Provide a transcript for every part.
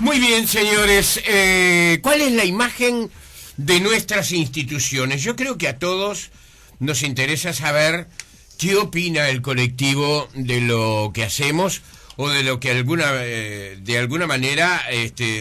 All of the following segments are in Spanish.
Muy bien, señores. ¿Cuál es la imagen de nuestras instituciones? Yo creo que a todos nos interesa saber qué opina el colectivo de lo que hacemos o de lo que de alguna manera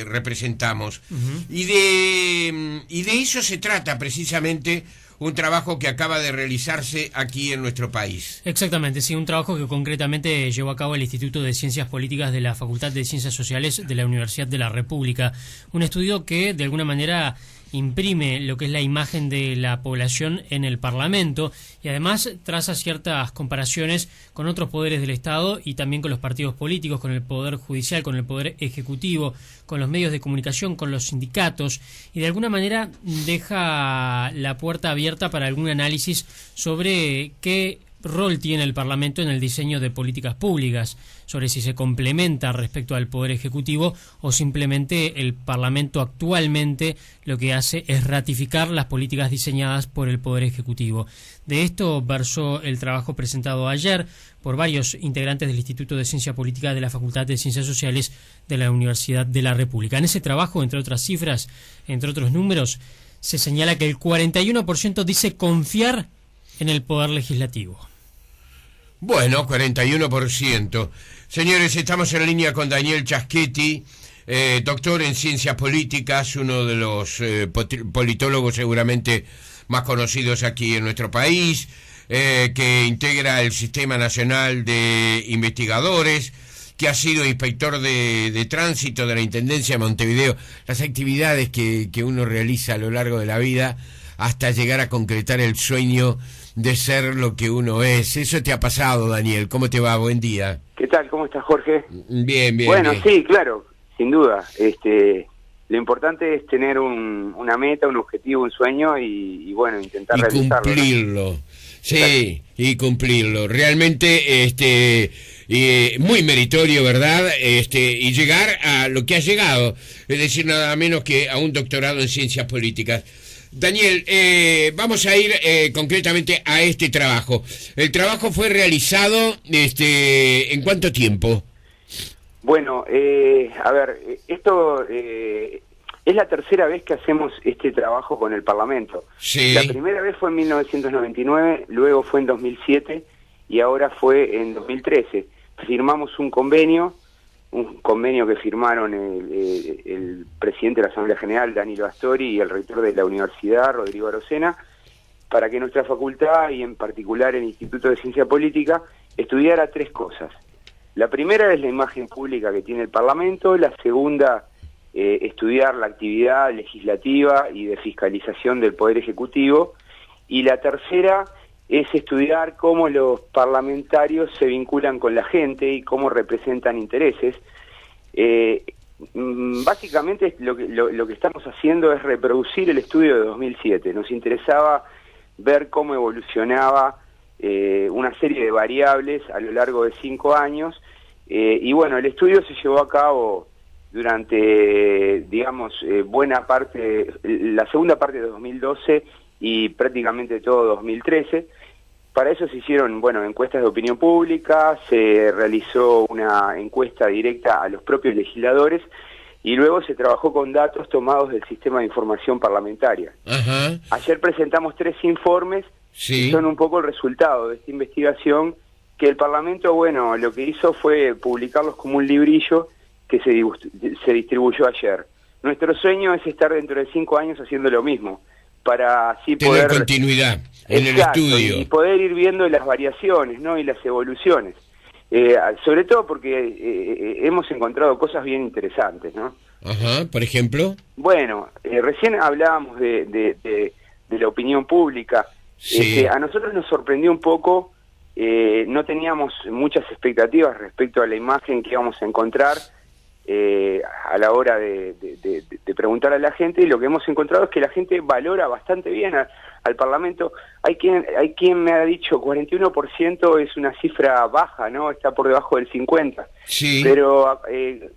representamos. Uh-huh. Y de eso se trata precisamente un trabajo que acaba de realizarse aquí en nuestro país. Exactamente, sí, un trabajo que concretamente llevó a cabo el Instituto de Ciencias Políticas de la Facultad de Ciencias Sociales de la Universidad de la República. Un estudio que de alguna manera imprime lo que es la imagen de la población en el Parlamento y además traza ciertas comparaciones con otros poderes del Estado y también con los partidos políticos, con el Poder Judicial, con el Poder Ejecutivo, con los medios de comunicación, con los sindicatos, y de alguna manera deja la puerta abierta para algún análisis sobre qué rol tiene el Parlamento en el diseño de políticas públicas, sobre si se complementa respecto al Poder Ejecutivo o simplemente el Parlamento actualmente lo que hace es ratificar las políticas diseñadas por el Poder Ejecutivo. De esto versó el trabajo presentado ayer por varios integrantes del Instituto de Ciencia Política de la Facultad de Ciencias Sociales de la Universidad de la República. En ese trabajo, entre otras cifras, entre otros números, se señala que el 41% dice confiar en el Poder Legislativo. Bueno, 41%. Señores, estamos en línea con Daniel Chaschetti, doctor en Ciencias Políticas, uno de los politólogos seguramente más conocidos aquí en nuestro país, que integra el Sistema Nacional de Investigadores, que ha sido inspector de tránsito de la Intendencia de Montevideo, las actividades que uno realiza a lo largo de la vida hasta llegar a concretar el sueño de ser lo que uno es. Eso te ha pasado, Daniel. ¿Cómo te va? Buen día. ¿Qué tal? ¿Cómo estás, Jorge? Bien, bien. Bueno, bien. Sí, claro, sin duda. Lo importante es tener una meta, un objetivo, un sueño y bueno, intentar realizarlo. Cumplirlo. ¿No? Sí, y cumplirlo. Realmente, muy meritorio, ¿verdad? Y llegar a lo que ha llegado, es decir, nada menos que a un doctorado en Ciencias Políticas. Daniel, vamos a ir concretamente a este trabajo. El trabajo fue realizado ¿en cuánto tiempo? Bueno, a ver, esto es la tercera vez que hacemos este trabajo con el Parlamento. Sí. La primera vez fue en 1999, luego fue en 2007 y ahora fue en 2013. Firmamos un convenio que firmaron el presidente de la Asamblea General, Danilo Astori, y el rector de la universidad, Rodrigo Arocena, para que nuestra facultad, y en particular el Instituto de Ciencia Política, estudiara tres cosas. La primera es la imagen pública que tiene el Parlamento, la segunda, estudiar la actividad legislativa y de fiscalización del Poder Ejecutivo, y la tercera es estudiar cómo los parlamentarios se vinculan con la gente y cómo representan intereses. Básicamente lo que estamos haciendo es reproducir el estudio de 2007. Nos interesaba ver cómo evolucionaba una serie de variables a lo largo de 5 años, y bueno, el estudio se llevó a cabo durante, digamos, buena parte, la segunda parte de 2012 y prácticamente todo 2013. Para eso se hicieron, encuestas de opinión pública, se realizó una encuesta directa a los propios legisladores y luego se trabajó con datos tomados del Sistema de Información Parlamentaria. Ajá. Ayer presentamos 3 informes Sí. que son un poco el resultado de esta investigación, que el Parlamento, lo que hizo fue publicarlos como un librillo que se distribuyó ayer. Nuestro sueño es estar dentro de 5 años haciendo lo mismo, para así tener poder continuidad en Exacto, el estudio y poder ir viendo las variaciones, ¿no? Y las evoluciones, sobre todo porque hemos encontrado cosas bien interesantes, ¿no? Ajá, por ejemplo. Bueno, recién hablábamos de la opinión pública. Sí. A nosotros nos sorprendió un poco, no teníamos muchas expectativas respecto a la imagen que íbamos a encontrar a la hora de preguntar a la gente, y lo que hemos encontrado es que la gente valora bastante bien al Parlamento. Hay quien me ha dicho 41% es una cifra baja, ¿no? Está por debajo del 50%. Sí. Pero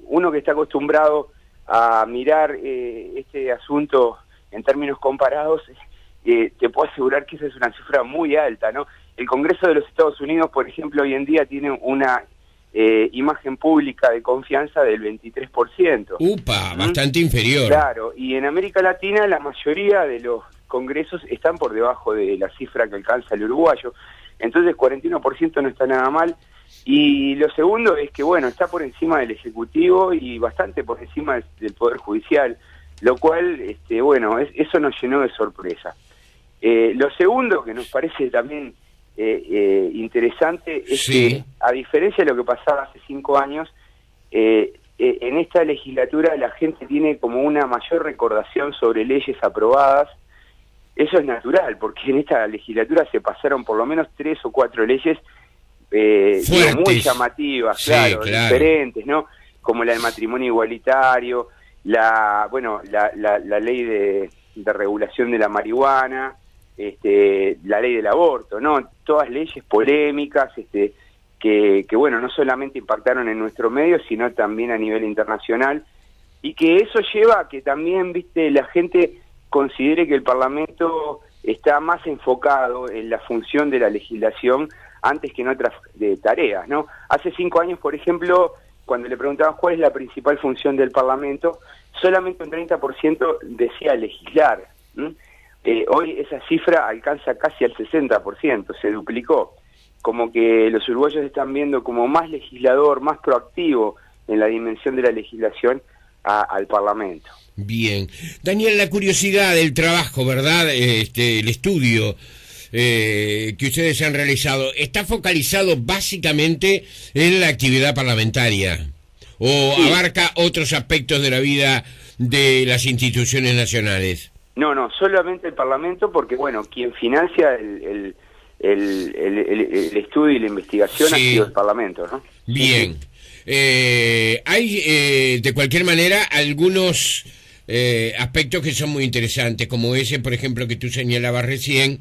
uno que está acostumbrado a mirar este asunto en términos comparados, te puedo asegurar que esa es una cifra muy alta, ¿no? El Congreso de los Estados Unidos, por ejemplo, hoy en día tiene una imagen pública de confianza del 23%. Upa, bastante inferior. Claro, y en América Latina la mayoría de los congresos están por debajo de la cifra que alcanza el uruguayo. Entonces 41% no está nada mal. Y lo segundo es que, bueno, está por encima del Ejecutivo y bastante por encima del Poder Judicial, lo cual, bueno, eso nos llenó de sorpresa. Lo segundo que nos parece también interesante es que, a diferencia de lo que pasaba hace 5 años, en esta legislatura la gente tiene como una mayor recordación sobre leyes aprobadas. Eso es natural, porque en esta legislatura se pasaron por lo menos 3 o 4 leyes muy llamativas, sí, claro, diferentes, ¿no? Como la del matrimonio igualitario, la ley de regulación de la marihuana, la ley del aborto, ¿no? Todas leyes polémicas, que bueno, no solamente impactaron en nuestro medio, sino también a nivel internacional, y que eso lleva a que también, viste, la gente considere que el Parlamento está más enfocado en la función de la legislación antes que en otras tareas, ¿no? Hace 5 años, por ejemplo, cuando le preguntaban cuál es la principal función del Parlamento, solamente un 30% decía legislar. Hoy esa cifra alcanza casi al 60%, se duplicó. Como que los uruguayos están viendo como más legislador, más proactivo en la dimensión de la legislación al Parlamento. Bien. Daniel, la curiosidad del trabajo, ¿verdad? El estudio que ustedes han realizado, ¿está focalizado básicamente en la actividad parlamentaria? ¿O sí, abarca otros aspectos de la vida de las instituciones nacionales? No, solamente el Parlamento, porque, bueno, quien financia el estudio y la investigación ha sido el Parlamento, ¿no? Bien. Hay, de cualquier manera, algunos aspectos que son muy interesantes, como ese, por ejemplo, que tú señalabas recién,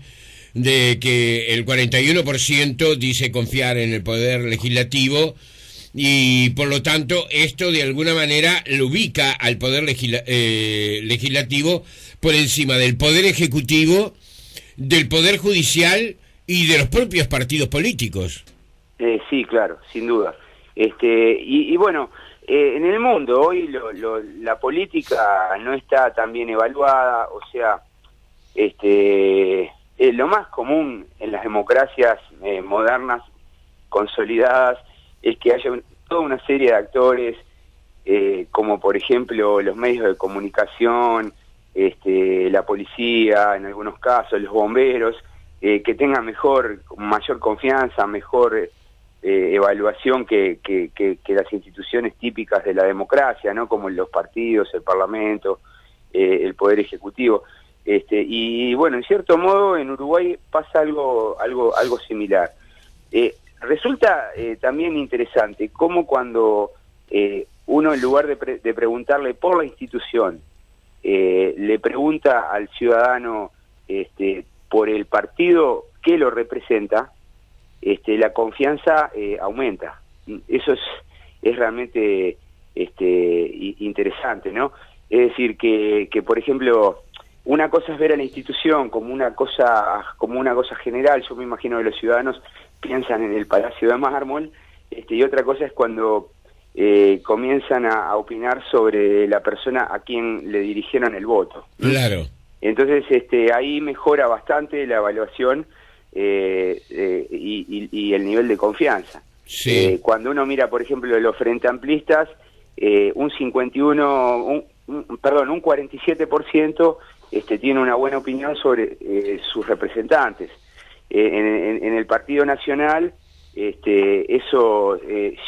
de que el 41% dice confiar en el Poder Legislativo, y por lo tanto esto de alguna manera lo ubica al Poder Legislativo por encima del Poder Ejecutivo, del Poder Judicial y de los propios partidos políticos. Sí, claro, sin duda. Y bueno, en el mundo hoy la política no está tan bien evaluada, o sea, lo más común en las democracias modernas, consolidadas, es que haya toda una serie de actores, como por ejemplo los medios de comunicación, la policía, en algunos casos, los bomberos, que tengan mayor confianza, mejor evaluación que las instituciones típicas de la democracia, ¿no? Como los partidos, el Parlamento, el Poder Ejecutivo. Y bueno, en cierto modo en Uruguay pasa algo similar. Resulta también interesante cómo cuando uno, en lugar de preguntarle por la institución, le pregunta al ciudadano por el partido que lo representa, la confianza aumenta. Eso es realmente interesante, ¿no? Es decir, que por ejemplo, una cosa es ver a la institución como una cosa general. Yo me imagino que los ciudadanos piensan en el Palacio de Mármol, y otra cosa es cuando comienzan a opinar sobre la persona a quien le dirigieron el voto. Claro. Entonces ahí mejora bastante la evaluación y el nivel de confianza. Sí. Cuando uno mira, por ejemplo, los frente amplistas, un 47% tiene una buena opinión sobre sus representantes. En el Partido Nacional eso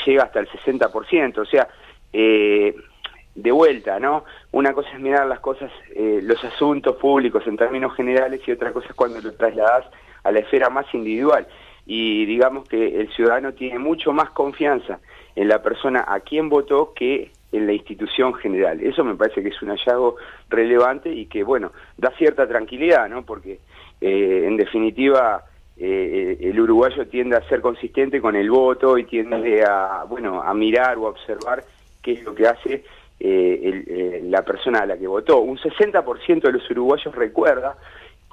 llega hasta el 60%, o sea, de vuelta, ¿no? Una cosa es mirar las cosas, los asuntos públicos en términos generales, y otra cosa es cuando lo trasladas a la esfera más individual. Y digamos que el ciudadano tiene mucho más confianza en la persona a quien votó que en la institución general. Eso me parece que es un hallazgo relevante y que, bueno, da cierta tranquilidad, ¿no? Porque, en definitiva, el uruguayo tiende a ser consistente con el voto y tiende a mirar o a observar qué es lo que hace la persona a la que votó. Un 60% de los uruguayos recuerda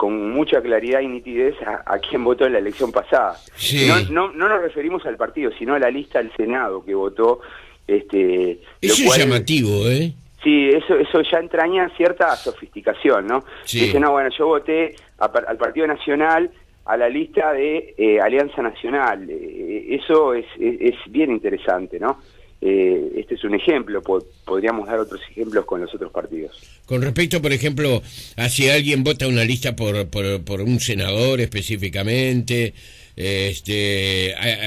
con mucha claridad y nitidez a quien votó en la elección pasada. Sí. No nos referimos al partido, sino a la lista del Senado que votó. Eso es llamativo, ¿eh? Sí, eso ya entraña cierta sofisticación, ¿no? Sí. Dice, no, bueno, yo voté al Partido Nacional, a la lista de Alianza Nacional. Eso es bien interesante, ¿no? Este es un ejemplo, podríamos dar otros ejemplos con los otros partidos. Con respecto, por ejemplo, a si alguien vota una lista por un senador específicamente,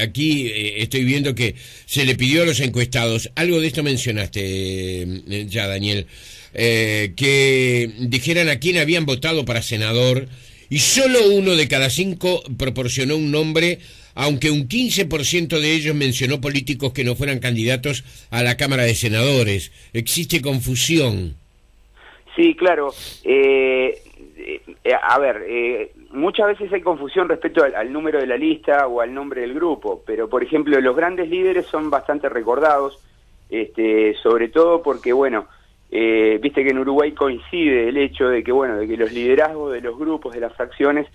aquí estoy viendo que se le pidió a los encuestados, algo de esto mencionaste ya, Daniel, que dijeran a quién habían votado para senador, y solo 1 de cada 5 proporcionó un nombre, aunque un 15% de ellos mencionó políticos que no fueran candidatos a la Cámara de Senadores. Existe confusión. Sí, claro. Muchas veces hay confusión respecto al número de la lista o al nombre del grupo, pero por ejemplo los grandes líderes son bastante recordados, sobre todo porque, bueno, viste que en Uruguay coincide el hecho de que, bueno, de que los liderazgos de los grupos, de las fracciones,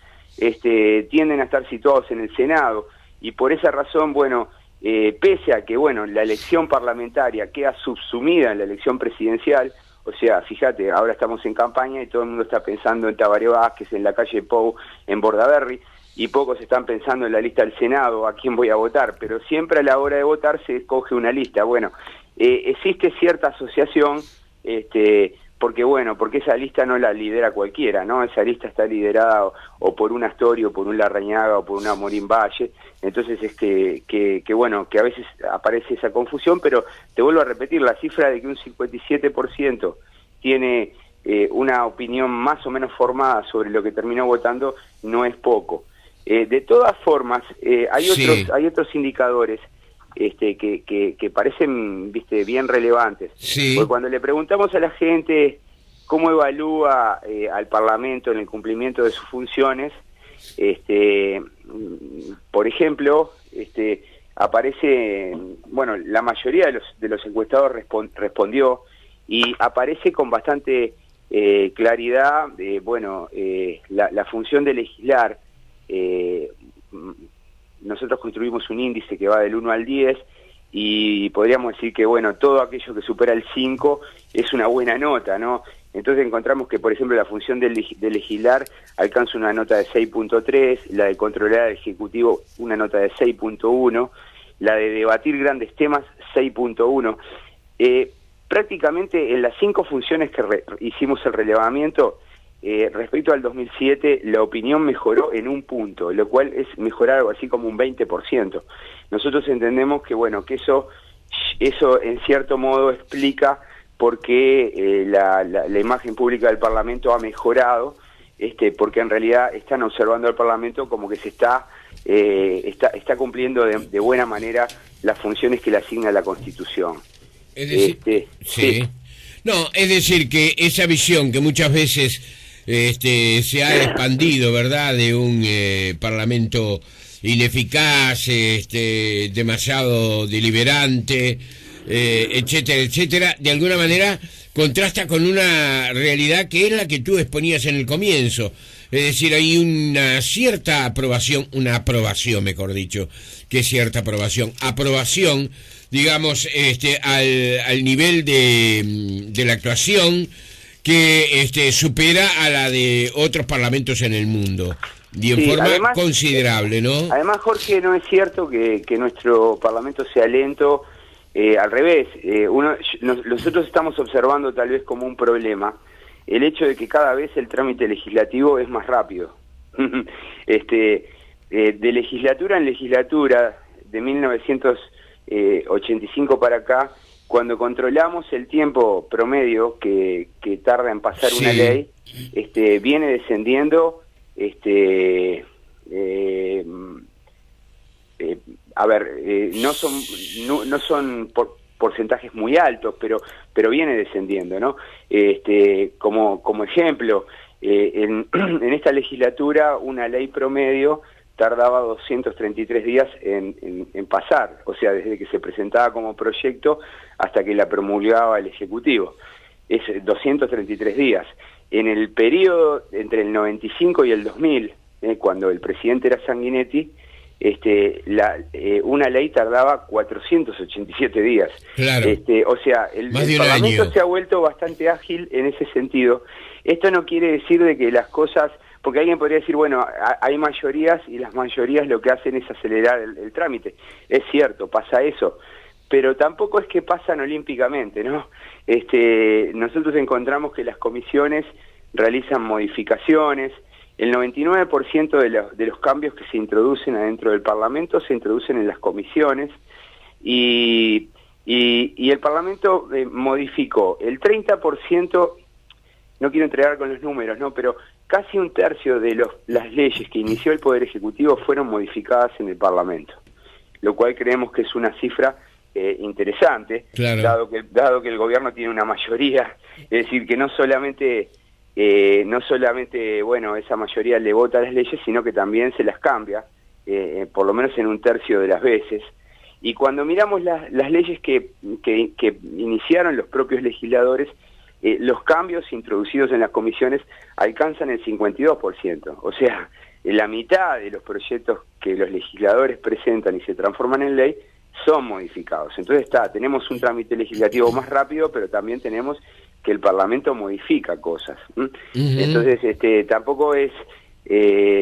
tienden a estar situados en el Senado, y por esa razón, bueno, pese a que, bueno, la elección parlamentaria queda subsumida en la elección presidencial, o sea, fíjate, ahora estamos en campaña y todo el mundo está pensando en Tabaré Vázquez, en la calle Pou, en Bordaberry, y pocos están pensando en la lista del Senado, a quién voy a votar, pero siempre a la hora de votar se escoge una lista. Bueno, existe cierta asociación, porque esa lista no la lidera cualquiera, ¿no? Esa lista está liderada o por un Astori, o por un Larrañaga, o por una Morín Valle. Entonces es que a veces aparece esa confusión, pero te vuelvo a repetir, la cifra de que un 57% tiene una opinión más o menos formada sobre lo que terminó votando no es poco. De todas formas, hay otros indicadores que parecen, viste, bien relevantes. Sí. Porque cuando le preguntamos a la gente cómo evalúa al Parlamento en el cumplimiento de sus funciones, por ejemplo, aparece, bueno, la mayoría de los encuestados respondió, y aparece con bastante claridad, la función de legislar. Nosotros construimos un índice que va del 1 al 10 y podríamos decir que, bueno, todo aquello que supera el 5 es una buena nota, ¿no? Entonces encontramos que, por ejemplo, la función de legislar alcanza una nota de 6.3, la de controlar al Ejecutivo una nota de 6.1, la de debatir grandes temas 6.1. Prácticamente en las 5 funciones que hicimos el relevamiento, respecto al 2007, la opinión mejoró en un punto, lo cual es mejorar algo así como un 20%. Nosotros entendemos que, bueno, que eso en cierto modo explica por qué la imagen pública del Parlamento ha mejorado, porque en realidad están observando al Parlamento como que se está cumpliendo de buena manera las funciones que le asigna la Constitución. Es decir, sí. No, es decir, que esa visión que muchas veces se ha expandido, ¿verdad?, de un Parlamento ineficaz, demasiado deliberante, etcétera, etcétera, de alguna manera contrasta con una realidad que es la que tú exponías en el comienzo. Es decir, hay una cierta aprobación, mejor dicho, que cierta aprobación, digamos, al nivel de la actuación que supera a la de otros parlamentos en el mundo, y en forma además, considerable, ¿no? Además, Jorge, no es cierto que nuestro parlamento sea lento, al revés, nosotros estamos observando tal vez como un problema el hecho de que cada vez el trámite legislativo es más rápido. De legislatura en legislatura, de 1985 para acá, cuando controlamos el tiempo promedio que tarda en pasar una ley, viene descendiendo, no son porcentajes muy altos, pero viene descendiendo, ¿no? Como ejemplo, en esta legislatura una ley promedio tardaba 233 días en pasar, o sea, desde que se presentaba como proyecto hasta que la promulgaba el Ejecutivo. Es 233 días. en el periodo entre el 95 y el 2000, cuando el presidente era Sanguinetti, una ley tardaba 487 días. Claro. O sea, el Parlamento se ha vuelto bastante ágil en ese sentido. Esto no quiere decir de que las cosas, porque alguien podría decir, bueno, hay mayorías y las mayorías lo que hacen es acelerar el trámite. Es cierto, pasa eso, pero tampoco es que pasan olímpicamente, ¿no? Nosotros encontramos que las comisiones realizan modificaciones. El 99% de los cambios que se introducen adentro del Parlamento se introducen en las comisiones y el Parlamento modificó el 30%, no quiero entregar con los números, ¿no? Pero casi un tercio de las leyes que inició el Poder Ejecutivo fueron modificadas en el Parlamento, lo cual creemos que es una cifra interesante, claro, dado que el gobierno tiene una mayoría, es decir, que no solamente bueno, esa mayoría le vota las leyes, sino que también se las cambia, por lo menos en un tercio de las veces. Y cuando miramos las leyes que iniciaron los propios legisladores, los cambios introducidos en las comisiones alcanzan el 52%. O sea, la mitad de los proyectos que los legisladores presentan y se transforman en ley son modificados. Entonces tenemos un trámite legislativo más rápido, pero también tenemos que el Parlamento modifica cosas. Entonces, tampoco es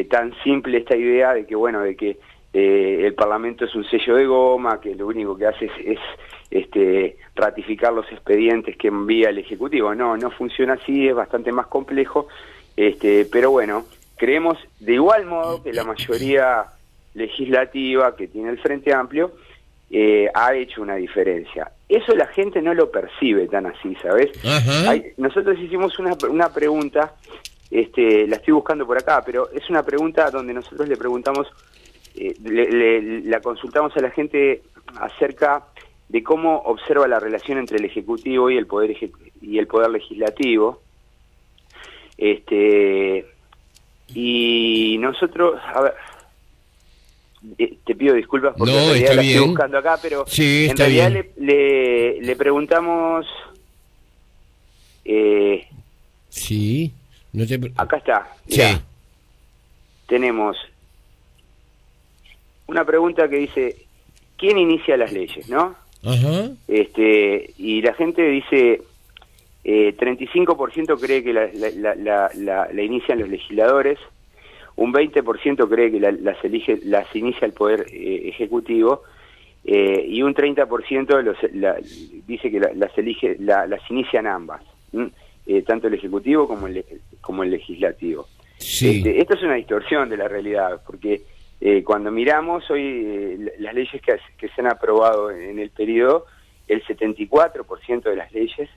tan simple esta idea de que, bueno, el Parlamento es un sello de goma, que lo único que hace es ratificar los expedientes que envía el Ejecutivo. No funciona así, es bastante más complejo, pero bueno, creemos de igual modo que la mayoría legislativa que tiene el Frente Amplio ha hecho una diferencia. Eso la gente no lo percibe tan así, ¿sabes? Nosotros hicimos una pregunta, la estoy buscando por acá, pero es una pregunta donde nosotros le preguntamos, la consultamos a la gente acerca de cómo observa la relación entre el Ejecutivo y el Poder Legislativo. Y nosotros, a ver, te pido disculpas porque en realidad la estoy buscando acá, pero sí, en realidad le preguntamos... sí, acá está, mirá. Sí. Tenemos una pregunta que dice, ¿quién inicia las leyes, no? Ajá. Y la gente dice, 35% cree que la inician los legisladores, un 20% cree que las inicia el Poder Ejecutivo, y un 30% dice que las inician ambas, tanto el Ejecutivo como el Legislativo. Sí. Esto es una distorsión de la realidad, porque cuando miramos hoy las leyes que se han aprobado en el periodo, el 74% de las leyes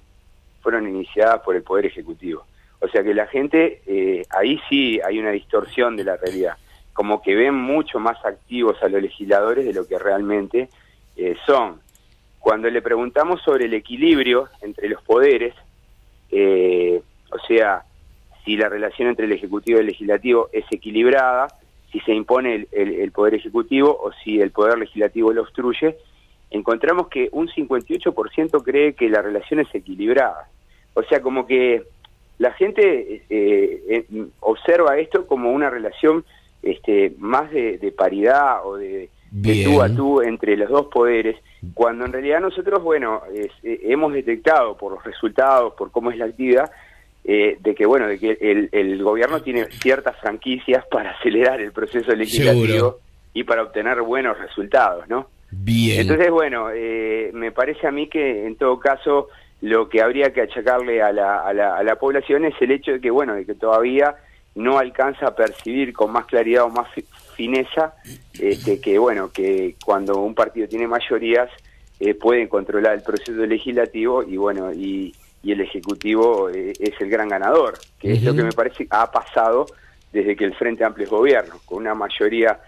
fueron iniciadas por el Poder Ejecutivo. O sea que la gente, ahí sí hay una distorsión de la realidad, como que ven mucho más activos a los legisladores de lo que realmente son. Cuando le preguntamos sobre el equilibrio entre los poderes, o sea, si la relación entre el Ejecutivo y el Legislativo es equilibrada, si se impone el Poder Ejecutivo o si el Poder Legislativo lo obstruye, encontramos que un 58% cree que la relación es equilibrada. O sea, como que la gente observa esto como una relación más de paridad o de tú a tú entre los dos poderes, cuando en realidad nosotros, bueno, hemos detectado por los resultados, por cómo es la actividad, de que el gobierno tiene ciertas franquicias para acelerar el proceso legislativo. Seguro. Y para obtener buenos resultados, ¿no? Bien. Entonces, bueno, me parece a mí que en todo caso lo que habría que achacarle a la población es el hecho de que, bueno, de que todavía no alcanza a percibir con más claridad o más fineza que, bueno, que cuando un partido tiene mayorías pueden controlar el proceso legislativo y, bueno, y el Ejecutivo es el gran ganador, que es lo que me parece ha pasado desde que el Frente Amplio es gobierno, con una mayoría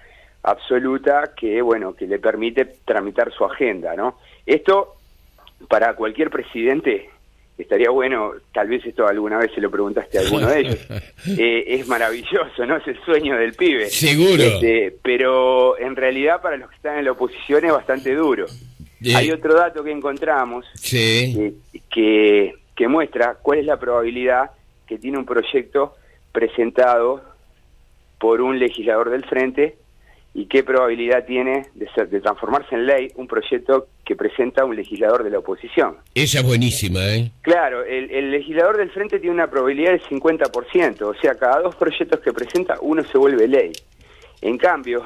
absoluta que, bueno, que le permite tramitar su agenda, ¿no? Esto, para cualquier presidente, estaría bueno, tal vez esto alguna vez se lo preguntaste a alguno de ellos, es maravilloso, ¿no? Es el sueño del pibe. Seguro. Pero en realidad para los que están en la oposición es bastante duro. Hay otro dato que encontramos que muestra cuál es la probabilidad que tiene un proyecto presentado por un legislador del Frente y qué probabilidad tiene de transformarse en ley un proyecto que presenta un legislador de la oposición. Esa es buenísima, ¿eh? Claro, el legislador del Frente tiene una probabilidad del 50%, o sea, cada 2 proyectos que presenta, uno se vuelve ley. En cambio,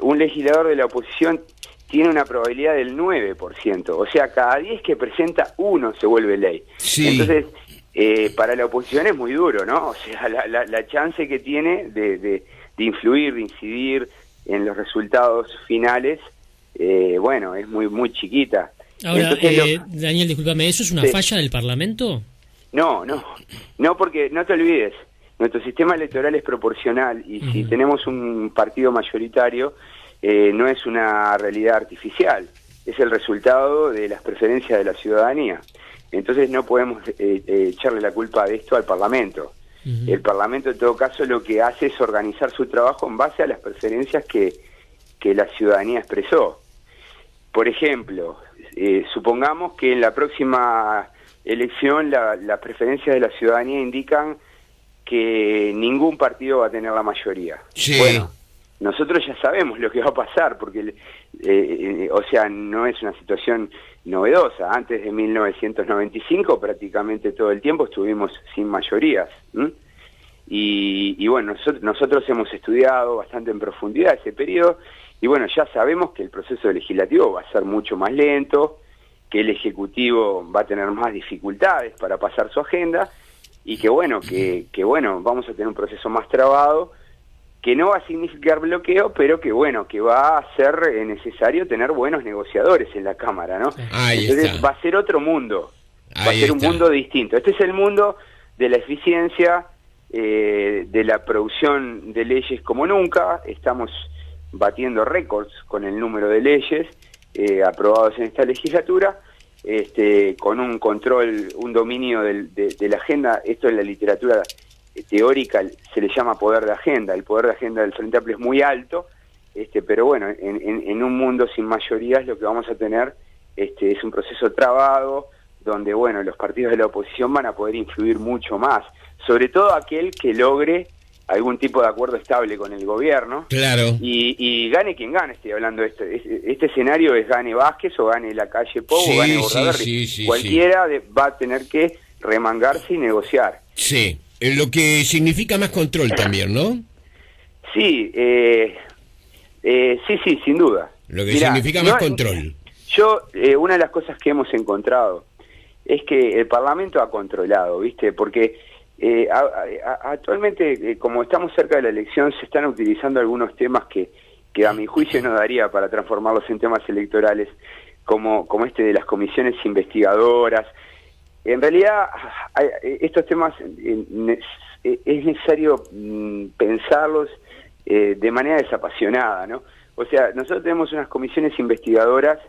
un legislador de la oposición tiene una probabilidad del 9%, o sea, cada 10 que presenta, uno se vuelve ley. Sí. Entonces, para la oposición es muy duro, ¿no? O sea, la chance que tiene de influir, de incidir en los resultados finales, bueno, es muy chiquita. Ahora, Entonces, Daniel, discúlpame, ¿eso es una falla del Parlamento? No, porque no te olvides, nuestro sistema electoral es proporcional y si tenemos un partido mayoritario, no es una realidad artificial, es el resultado de las preferencias de la ciudadanía. Entonces no podemos echarle la culpa de esto al Parlamento. El Parlamento, en todo caso, lo que hace es organizar su trabajo en base a las preferencias que la ciudadanía expresó. Por ejemplo, supongamos que en la próxima elección las preferencias de la ciudadanía indican que ningún partido va a tener la mayoría. Sí. Bueno, nosotros ya sabemos lo que va a pasar, porque, o sea, no es una situación novedosa. Antes de 1995 prácticamente todo el tiempo estuvimos sin mayorías. Y bueno, nosotros hemos estudiado bastante en profundidad ese periodo y bueno, ya sabemos que el proceso legislativo va a ser mucho más lento, que el Ejecutivo va a tener más dificultades para pasar su agenda y que bueno, vamos a tener un proceso más trabado, que no va a significar bloqueo, pero que bueno, que va a ser necesario tener buenos negociadores en la Cámara, ¿no? Entonces va a ser otro mundo, va a ser un mundo distinto. Este es el mundo de la eficiencia, de la producción de leyes como nunca. Estamos batiendo récords con el número de leyes aprobados en esta legislatura, con un control, un dominio de la agenda. Esto en la literatura teórica se le llama poder de agenda. El poder de agenda del Frente Amplio es muy alto, pero bueno, en un mundo sin mayorías lo que vamos a tener es un proceso trabado, donde bueno, los partidos de la oposición van a poder influir mucho más, sobre todo aquel que logre algún tipo de acuerdo estable con el gobierno. Claro. Y gane quien gane, estoy hablando de este escenario es gane Vázquez o gane Lacalle Pou o gane Bordaberry. Cualquiera va a tener que remangarse y negociar. Sí, lo que significa más control también, ¿no? Sí, sí, sin duda. Lo que significa más control. Una de las cosas que hemos encontrado es que el Parlamento ha controlado, ¿viste? Porque actualmente, como estamos cerca de la elección, se están utilizando algunos temas que a mi juicio no daría para transformarlos en temas electorales, como este de las comisiones investigadoras. En realidad, estos temas es necesario pensarlos de manera desapasionada, ¿no? O sea, nosotros tenemos unas comisiones investigadoras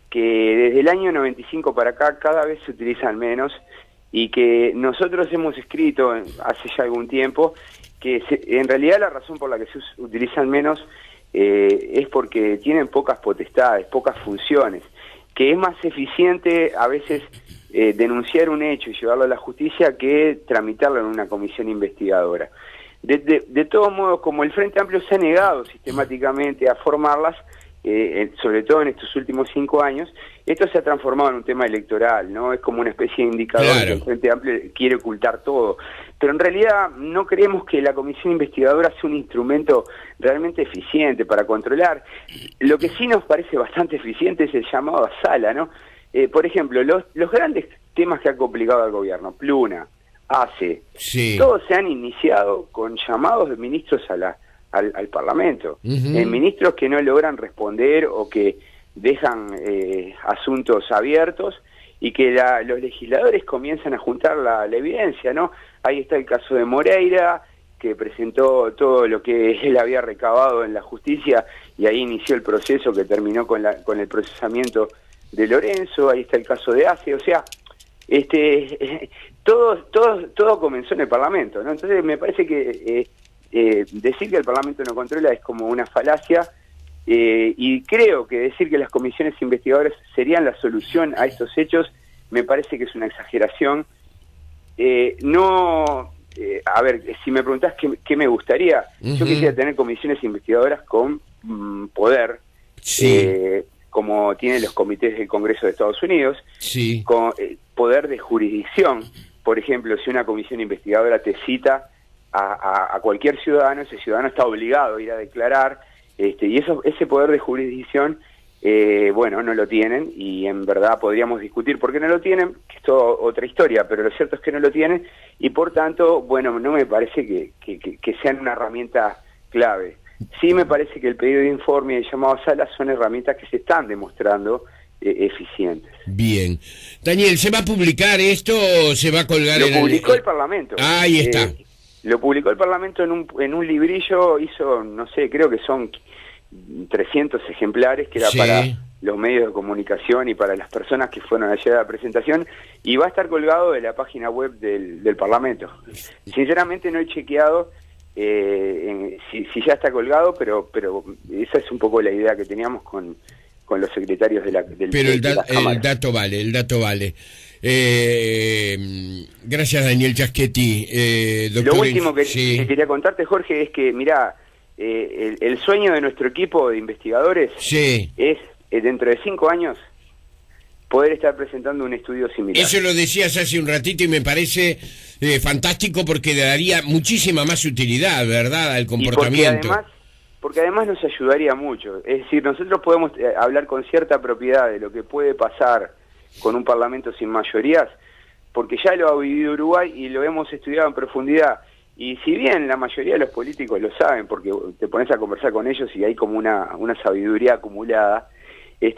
que desde el año 95 para acá cada vez se utilizan menos y que nosotros hemos escrito hace ya algún tiempo que en realidad la razón por la que se utilizan menos es porque tienen pocas potestades, pocas funciones, que es más eficiente a veces denunciar un hecho y llevarlo a la justicia que tramitarlo en una comisión investigadora. De todos modos, como el Frente Amplio se ha negado sistemáticamente a formarlas, sobre todo en estos últimos 5 años, esto se ha transformado en un tema electoral, ¿no? Es como una especie de indicador. Claro. Que el Frente Amplio quiere ocultar todo. Pero en realidad no creemos que la comisión investigadora sea un instrumento realmente eficiente para controlar. Lo que sí nos parece bastante eficiente es el llamado a sala, ¿no? Por ejemplo, los grandes temas que ha complicado al gobierno, Pluna, ACE, todos se han iniciado con llamados de ministros al Parlamento. Ministros que no logran responder o que dejan asuntos abiertos y que los legisladores comienzan a juntar la evidencia, ¿no? Ahí está el caso de Moreira, que presentó todo lo que él había recabado en la justicia y ahí inició el proceso que terminó con el procesamiento de Lorenzo. Ahí está el caso de ACE, o sea, todo comenzó en el Parlamento, ¿no? Entonces me parece que decir que el Parlamento no controla es como una falacia, y creo que decir que las comisiones investigadoras serían la solución a estos hechos me parece que es una exageración, A ver, si me preguntás qué me gustaría, yo quisiera tener comisiones investigadoras con poder, como tienen los comités del Congreso de Estados Unidos, con poder de jurisdicción. Por ejemplo, si una comisión investigadora te cita a cualquier ciudadano, ese ciudadano está obligado a ir a declarar, y ese poder de jurisdicción, bueno, no lo tienen, y en verdad podríamos discutir por qué no lo tienen, que es toda otra historia, pero lo cierto es que no lo tienen, y por tanto, bueno, no me parece que sean una herramienta clave. Sí me parece que el pedido de informe y el llamado a sala son herramientas que se están demostrando eficientes. Bien. Daniel, ¿se va a publicar esto o se va a colgar Lo publicó el Parlamento. Ahí está. Lo publicó el Parlamento en un librillo, hizo, no sé, creo que son 300 ejemplares, que era para los medios de comunicación y para las personas que fueron ayer a la presentación, y va a estar colgado de la página web del Parlamento. Sinceramente no he chequeado si ya está colgado, pero esa es un poco la idea que teníamos con los secretarios de la Cámara. El dato vale. Gracias, Daniel Chaschetti. Doctor, lo último que quería contarte, Jorge, es que, mirá, el sueño de nuestro equipo de investigadores es, dentro de 5 años, poder estar presentando un estudio similar. Eso lo decías hace un ratito y me parece fantástico, porque daría muchísima más utilidad, ¿verdad?, al comportamiento. Porque además nos ayudaría mucho. Es decir, nosotros podemos hablar con cierta propiedad de lo que puede pasar con un parlamento sin mayorías, porque ya lo ha vivido Uruguay y lo hemos estudiado en profundidad. Y si bien la mayoría de los políticos lo saben, porque te pones a conversar con ellos y hay como una sabiduría acumulada,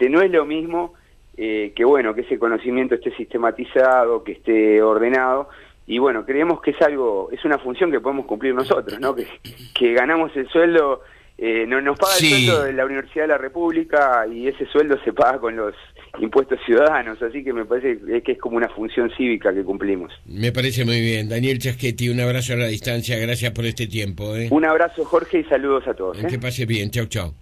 no es lo mismo que ese conocimiento esté sistematizado, que esté ordenado. Y bueno, creemos que es una función que podemos cumplir nosotros, ¿no? Que ganamos el sueldo, nos paga el sueldo de la Universidad de la República, y ese sueldo se paga con los impuestos ciudadanos, así que me parece que es como una función cívica que cumplimos. Me parece muy bien. Daniel Chaschetti, un abrazo a la distancia, gracias por este tiempo. Un abrazo, Jorge, y saludos a todos. Que pase bien, chau, chau.